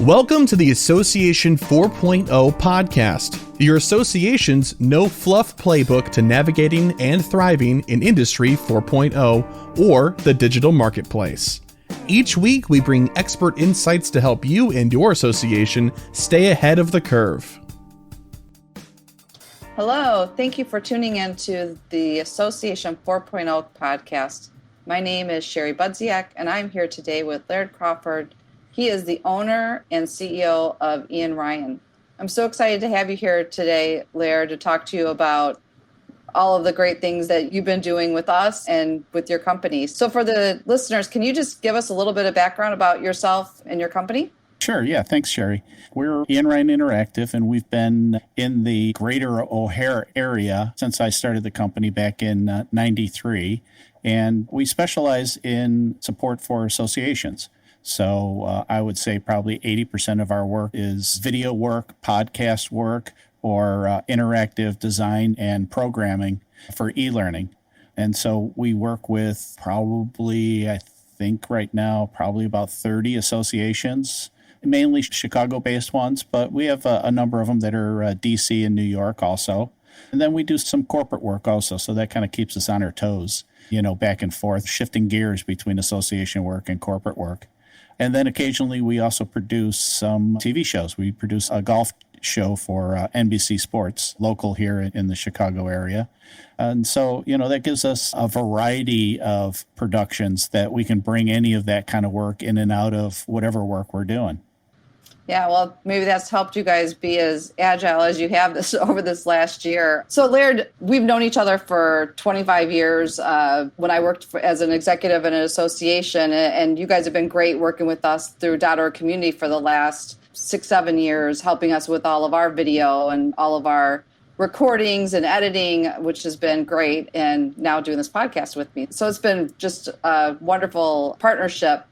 Welcome to the Association 4.0 podcast, your association's no-fluff playbook to navigating and thriving in Industry 4.0 or the digital marketplace. Each week, we bring expert insights to help you and your association stay ahead of the curve. Hello, thank you for tuning in to the Association 4.0 podcast. My name is Sherry Budziak, and I'm here today with Laird Crawford. He is the owner and CEO of Ian Ryan. I'm so excited to have you here today, Laird, to talk to you about all of the great things that you've been doing with us and with your company. So for the listeners, can you just give us a little bit of background about yourself and your company? Sure. Yeah. Thanks, Sherry. We're Ian Ryan Interactive, and we've been in the greater O'Hare area since I started the company back in 93. And we specialize in support for associations. So I would say probably 80% of our work is video work, podcast work, or interactive design and programming for e-learning. And so we work with probably, I think right now, probably about 30 associations, mainly Chicago-based ones, but we have a number of them that are DC and New York also. And then we do some corporate work also, so that kind of keeps us on our toes, back and forth, shifting gears between association work and corporate work. And then occasionally we also produce some TV shows. We produce a golf show for NBC Sports, local here in the Chicago area. And so, that gives us a variety of productions that we can bring any of that kind of work in and out of whatever work we're doing. Yeah, well, maybe that's helped you guys be as agile as you have this over this last year. So, Laird, we've known each other for 25 years when I worked as an executive in an association, and you guys have been great working with us through .org Community for the last 6-7 years, helping us with all of our video and all of our recordings and editing, which has been great, and now doing this podcast with me. So it's been just a wonderful partnership.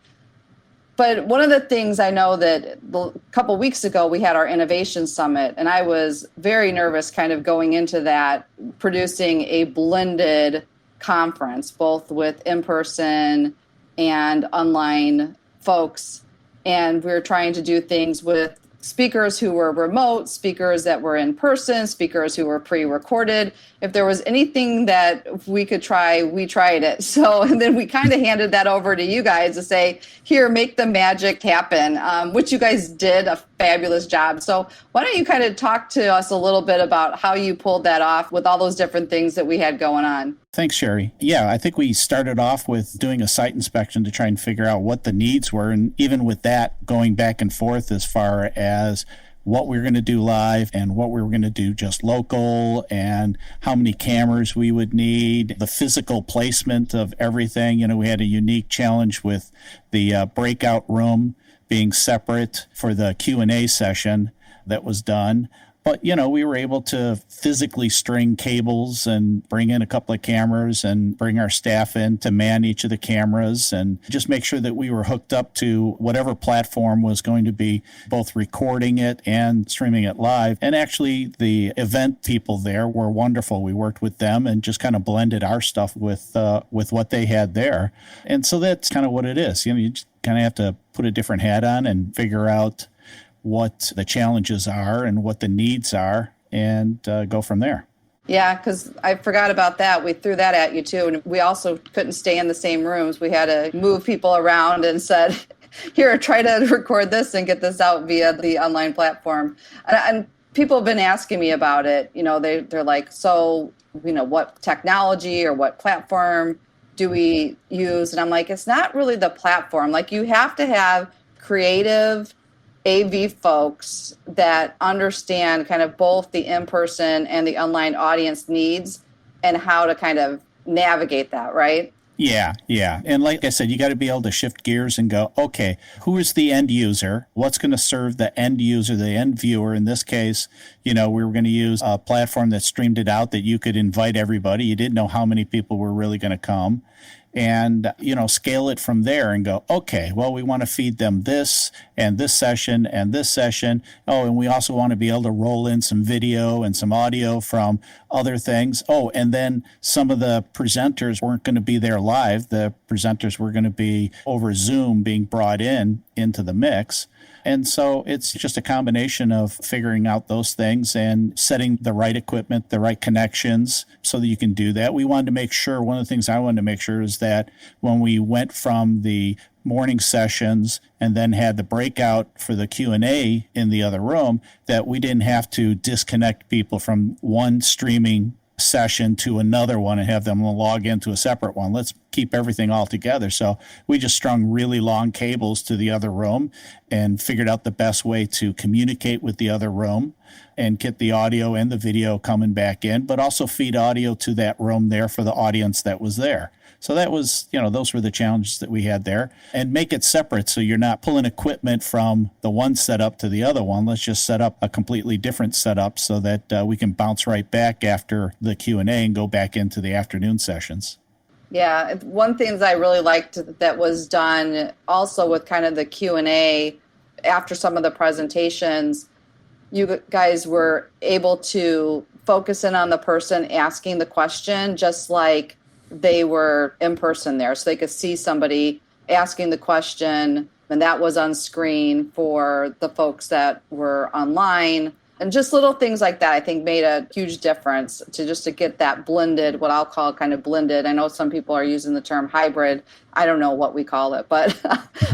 But one of the things I know that a couple weeks ago, we had our Innovation Summit, and I was very nervous kind of going into that, producing a blended conference, both with in-person and online folks. And we were trying to do things with speakers who were remote, speakers that were in person, speakers who were pre-recorded. If there was anything that we could try, we tried it. So, and then we kind of handed that over to you guys to say, here, make the magic happen, which you guys did a fabulous job. So why don't you kind of talk to us a little bit about how you pulled that off with all those different things that we had going on? Thanks, Sherry. Yeah, I think we started off with doing a site inspection to try and figure out what the needs were. And even with that, going back and forth as far as what we were going to do live and what we were going to do just local and how many cameras we would need, the physical placement of everything. We had a unique challenge with the breakout room being separate for the Q&A session that was done. But, we were able to physically string cables and bring in a couple of cameras and bring our staff in to man each of the cameras and just make sure that we were hooked up to whatever platform was going to be both recording it and streaming it live. And actually, the event people there were wonderful. We worked with them and just kind of blended our stuff with what they had there. And so that's kind of what it is. You just kind of have to put a different hat on and figure out what the challenges are and what the needs are and go from there. Yeah, because I forgot about that. We threw that at you too. And we also couldn't stay in the same rooms. We had to move people around and said, here, try to record this and get this out via the online platform. And people have been asking me about it. They're like, so, what technology or what platform do we use? And I'm like, it's not really the platform. Like, you have to have creative AV folks that understand kind of both the in-person and the online audience needs and how to kind of navigate that, right? Yeah. And like I said, you got to be able to shift gears and go, okay, who is the end user? What's going to serve the end user, the end viewer? In this case, we were going to use a platform that streamed it out that you could invite everybody. You didn't know how many people were really going to come. and, scale it from there and go, okay, well, we want to feed them this and this session and this session. Oh, and we also want to be able to roll in some video and some audio from other things. Oh, and then some of the presenters weren't going to be there live. The presenters were going to be over Zoom being brought into the mix. And so it's just a combination of figuring out those things and setting the right equipment, the right connections so that you can do that. We wanted to make sure, one of the things I wanted to make sure is that when we went from the morning sessions and then had the breakout for the Q&A in the other room, that we didn't have to disconnect people from one streaming session to another one and have them log into a separate one. Let's keep everything all together. So we just strung really long cables to the other room and figured out the best way to communicate with the other room and get the audio and the video coming back in, but also feed audio to that room there for the audience that was there. So that was, those were the challenges that we had there, and make it separate so you're not pulling equipment from the one setup to the other one. Let's just set up a completely different setup so that we can bounce right back after the Q&A and go back into the afternoon sessions. Yeah, one thing that I really liked that was done also with kind of the Q&A after some of the presentations, you guys were able to focus in on the person asking the question, just like they were in person there. So they could see somebody asking the question, and that was on screen for the folks that were online. And just little things like that, I think, made a huge difference to get that blended, what I'll call kind of blended. I know some people are using the term hybrid. I don't know what we call it, but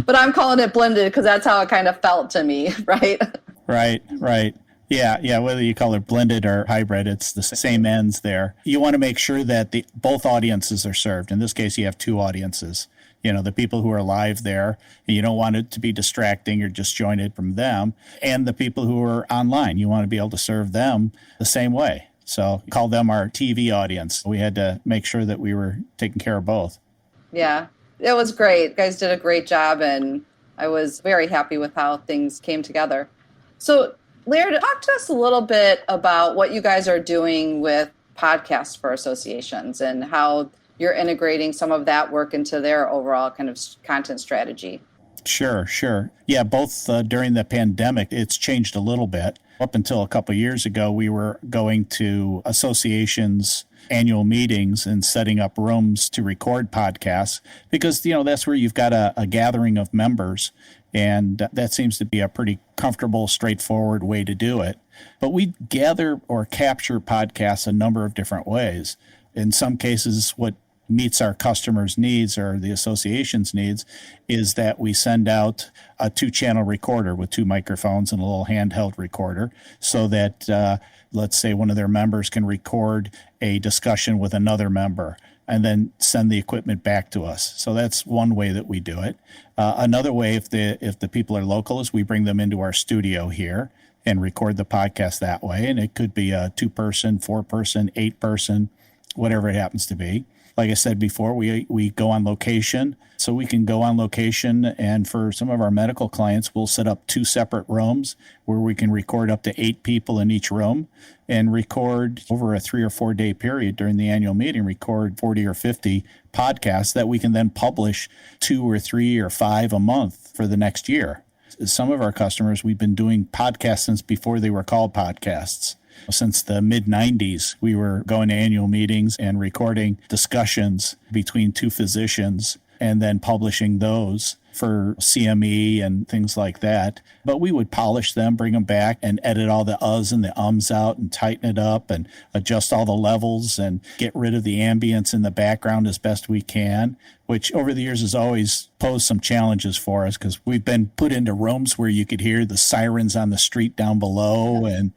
but I'm calling it blended because that's how it kind of felt to me, right? Right. Yeah. Whether you call it blended or hybrid, it's the same ends there. You want to make sure that both audiences are served. In this case, you have two audiences. The people who are live there, and you don't want it to be distracting or disjointed from them, and the people who are online. You want to be able to serve them the same way. So call them our TV audience. We had to make sure that we were taking care of both. Yeah, it was great. You guys did a great job, and I was very happy with how things came together. So Laird, talk to us a little bit about what you guys are doing with podcasts for associations and how you're integrating some of that work into their overall kind of content strategy. Sure. Yeah, both during the pandemic, it's changed a little bit. Up until a couple of years ago, we were going to associations' annual meetings and setting up rooms to record podcasts because, that's where you've got a gathering of members. And that seems to be a pretty comfortable, straightforward way to do it. But we gather or capture podcasts a number of different ways. In some cases, what meets our customers' needs or the association's needs is that we send out a 2-channel recorder with 2 microphones and a little handheld recorder so that, let's say, one of their members can record a discussion with another member and then send the equipment back to us. So that's one way that we do it. Another way, if the people are local, is we bring them into our studio here and record the podcast that way. And it could be a 2-person, 4-person, 8-person, whatever it happens to be. Like I said before, we go on location. So we can go on location, and for some of our medical clients, we'll set up 2 separate rooms where we can record up to 8 people in each room and record over a 3 or 4 day period during the annual meeting, record 40 or 50 podcasts that we can then publish 2 or 3 or 5 a month for the next year. Some of our customers, we've been doing podcasts since before they were called podcasts. Since the mid-90s, we were going to annual meetings and recording discussions between 2 physicians and then publishing those for CME and things like that. But we would polish them, bring them back, and edit all the uhs and the ums out and tighten it up and adjust all the levels and get rid of the ambience in the background as best we can, which over the years has always posed some challenges for us because we've been put into rooms where you could hear the sirens on the street down below and,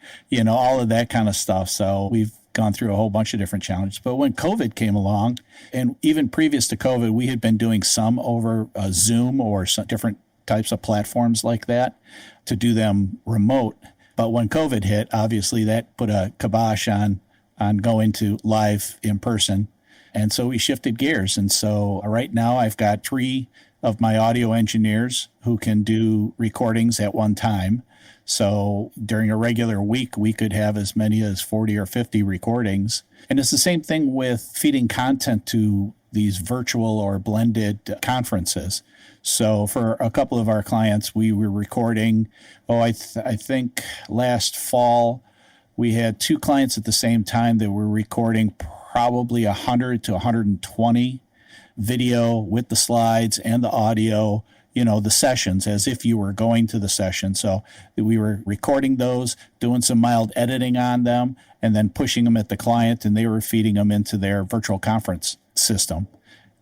all of that kind of stuff. So we've gone through a whole bunch of different challenges. But when COVID came along, and even previous to COVID, we had been doing some over Zoom or some different types of platforms like that to do them remote. But when COVID hit, obviously that put a kibosh on going to live in person. And so we shifted gears. And so right now I've got 3 of my audio engineers who can do recordings at one time. So during a regular week, we could have as many as 40 or 50 recordings. And it's the same thing with feeding content to these virtual or blended conferences. So for a couple of our clients, we were recording, I think last fall, we had 2 clients at the same time that were recording probably 100 to 120 video with the slides and the audio, the sessions as if you were going to the session. So we were recording those, doing some mild editing on them, and then pushing them at the client, and they were feeding them into their virtual conference system.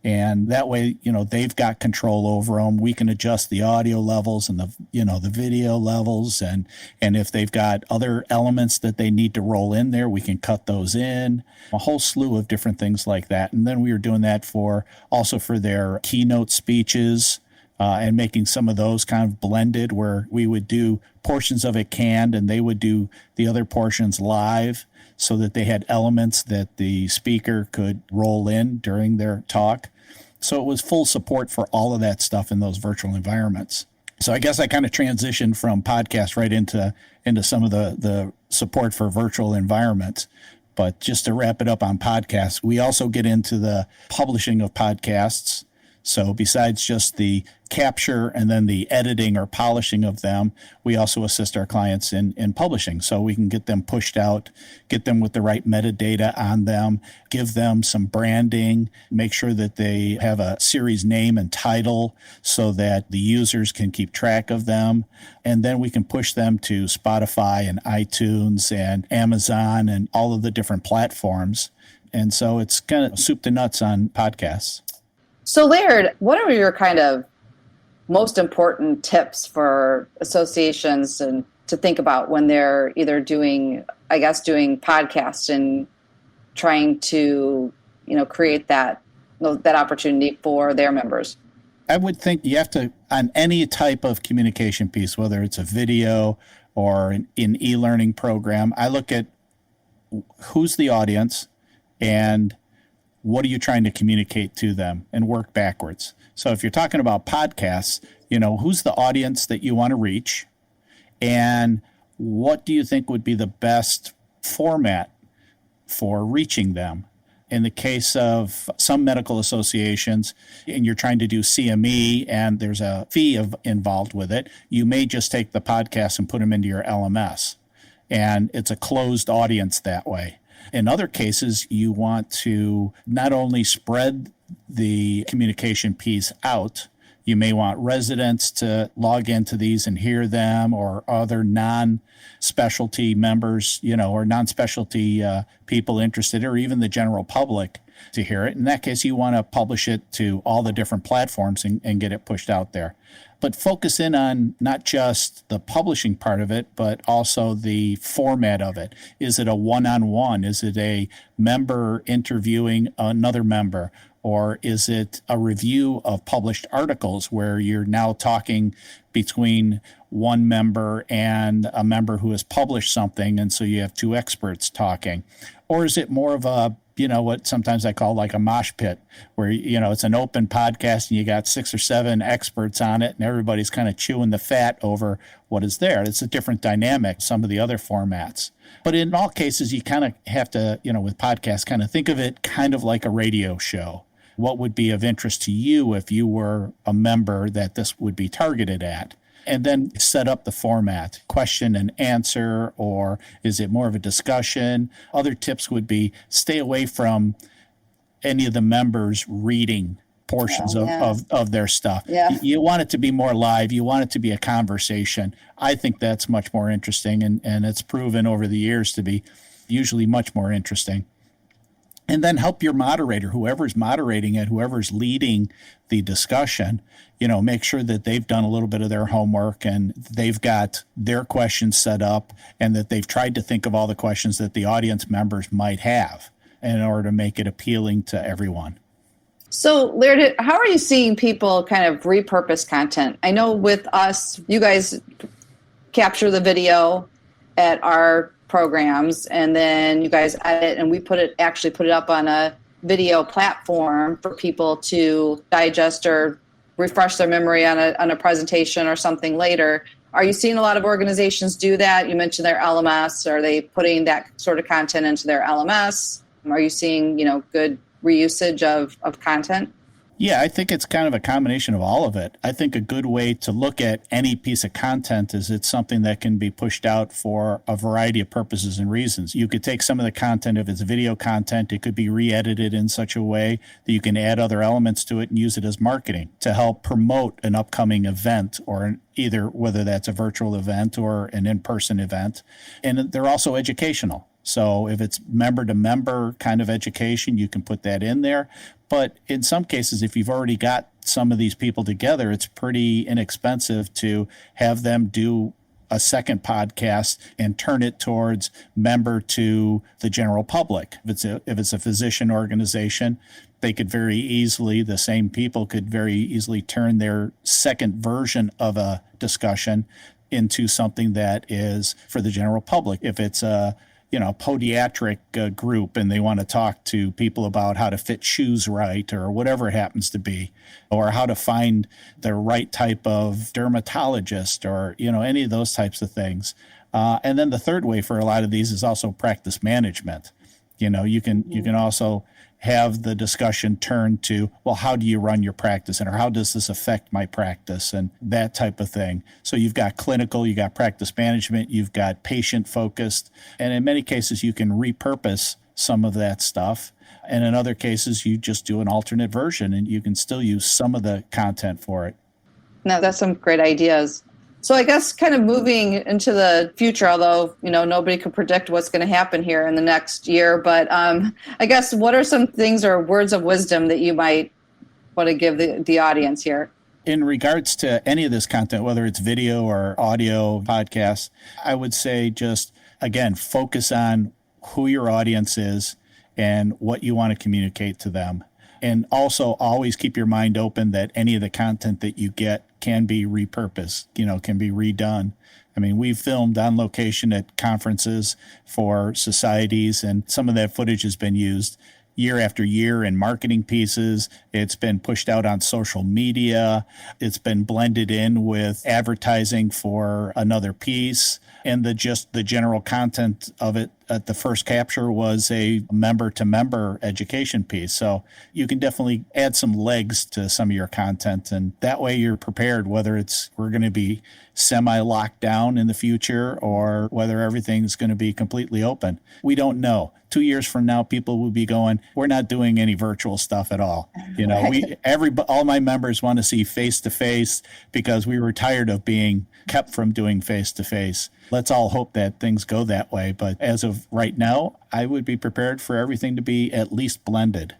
And that way, they've got control over them. We can adjust the audio levels and the video levels. And if they've got other elements that they need to roll in there, we can cut those in. A whole slew of different things like that. And then we were doing that also for their keynote speeches, and making some of those kind of blended, where we would do portions of it canned and they would do the other portions live, so that they had elements that the speaker could roll in during their talk. So it was full support for all of that stuff in those virtual environments. So I guess I kind of transitioned from podcasts right into some of the support for virtual environments. But just to wrap it up on podcasts, we also get into the publishing of podcasts. So besides just the capture and then the editing or polishing of them, we also assist our clients in publishing. So we can get them pushed out, get them with the right metadata on them, give them some branding, make sure that they have a series name and title so that the users can keep track of them. And then we can push them to Spotify and iTunes and Amazon and all of the different platforms. And so it's kind of soup to nuts on podcasts. So Laird, what are your kind of most important tips for associations and to think about when they're either doing podcasts and trying to, create that opportunity for their members? I would think you have to, on any type of communication piece, whether it's a video or an e-learning program, I look at who's the audience and what are you trying to communicate to them, and work backwards. So if you're talking about podcasts, who's the audience that you want to reach, and what do you think would be the best format for reaching them? In the case of some medical associations, and you're trying to do CME and there's a fee involved with it, you may just take the podcast and put them into your LMS. And it's a closed audience that way. In other cases, you want to not only spread the communication piece out, you may want residents to log into these and hear them, or other non-specialty members, or non-specialty people interested, or even the general public to hear it. In that case, you want to publish it to all the different platforms and get it pushed out there. But focus in on not just the publishing part of it, but also the format of it. Is it a one-on-one? Is it a member interviewing another member? Or is it a review of published articles where you're now talking between one member and a member who has published something, and so you have 2 experts talking? Or is it more of a, what sometimes I call like a mosh pit, where, it's an open podcast and you got 6 or 7 experts on it and everybody's kind of chewing the fat over what is there. It's a different dynamic, some of the other formats. But in all cases, you kind of have to, with podcasts, kind of think of it kind of like a radio show. What would be of interest to you if you were a member that this would be targeted at? And then set up the format, question and answer, or is it more of a discussion? Other tips would be stay away from any of the members reading portions of their stuff. Yeah. You want it to be more live. You want it to be a conversation. I think that's much more interesting, and it's proven over the years to be usually much more interesting. And then help your moderator, whoever's moderating it, whoever's leading the discussion, make sure that they've done a little bit of their homework and they've got their questions set up, and that they've tried to think of all the questions that the audience members might have in order to make it appealing to everyone. So, Laird, how are you seeing people kind of repurpose content? I know with us, you guys capture the video at our programs, and then you guys edit, and we put it up on a video platform for people to digest or refresh their memory on a presentation or something later. Are you seeing a lot of organizations do that? You mentioned their LMS. Are they putting that sort of content into their LMS? Are you seeing, good reusage of content? Yeah, I think it's kind of a combination of all of it. I think a good way to look at any piece of content is it's something that can be pushed out for a variety of purposes and reasons. You could take some of the content, if it's video content, it could be re-edited in such a way that you can add other elements to it and use it as marketing to help promote an upcoming event, or either whether that's a virtual event or an in-person event. And they're also educational. So if it's member-to-member kind of education, you can put that in there. But in some cases, if you've already got some of these people together, it's pretty inexpensive to have them do a second podcast and turn it towards member to the general public. If it's a physician organization, they could very easily, the same people could very easily turn their second version of a discussion into something that is for the general public. If it's a podiatric group and they want to talk to people about how to fit shoes right or whatever it happens to be, or how to find the right type of dermatologist or, any of those types of things. And then the third way for a lot of these is also practice management. You can also have the discussion turn to, well, how do you run your practice, and or how does this affect my practice, and that type of thing. So you've got clinical, you got practice management, you've got patient focused, and in many cases you can repurpose some of that stuff. And in other cases, you just do an alternate version and you can still use some of the content for it. No, that's some great ideas. So I guess kind of moving into the future, although, nobody can predict what's going to happen here in the next year. But I guess what are some things or words of wisdom that you might want to give the audience here? In regards to any of this content, whether it's video or audio podcasts, I would say just, again, focus on who your audience is and what you want to communicate to them. And also always keep your mind open that any of the content that you get can be repurposed, can be redone. I mean, we've filmed on location at conferences for societies, and some of that footage has been used year after year in marketing pieces. It's been pushed out on social media. It's been blended in with advertising for another piece. And the general content of it at the first capture was a member-to-member education piece. So you can definitely add some legs to some of your content, and that way you're prepared, whether we're going to be semi-locked down in the future or whether everything's going to be completely open. We don't know. 2 years from now, people will be going, we're not doing any virtual stuff at all. All my members want to see face-to-face because we were tired of being kept from doing face-to-face. Let's all hope that things go that way. But as of right now, I would be prepared for everything to be at least blended.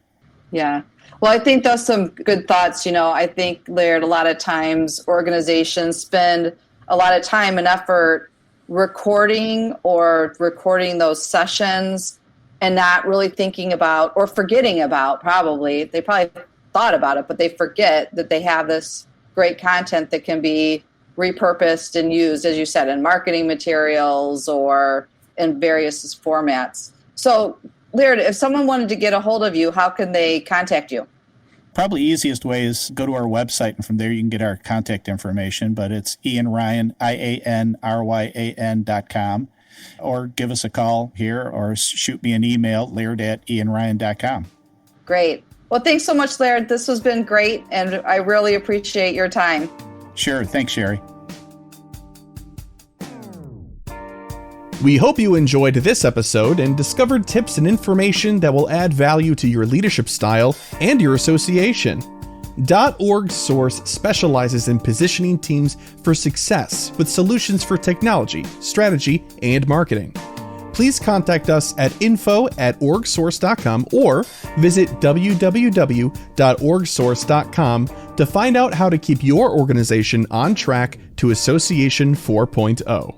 Yeah. Well, I think those some good thoughts. I think, Laird, a lot of times organizations spend a lot of time and effort recording those sessions and not really thinking about, or forgetting about, they probably thought about it, but they forget that they have this great content that can be repurposed and used, as you said, in marketing materials or in various formats. So, Laird, if someone wanted to get a hold of you, how can they contact you? Probably easiest way is go to our website, and from there you can get our contact information, but it's IanRyan, IANRYAN.com, or give us a call here or shoot me an email, laird@ianryan.com. Great. Well, thanks so much, Laird. This has been great, and I really appreciate your time. Sure. Thanks, Sherry. We hope you enjoyed this episode and discovered tips and information that will add value to your leadership style and your association. .org Source specializes in positioning teams for success with solutions for technology, strategy, and marketing. Please contact us at info@orgsource.com or visit www.orgsource.com to find out how to keep your organization on track to Association 4.0.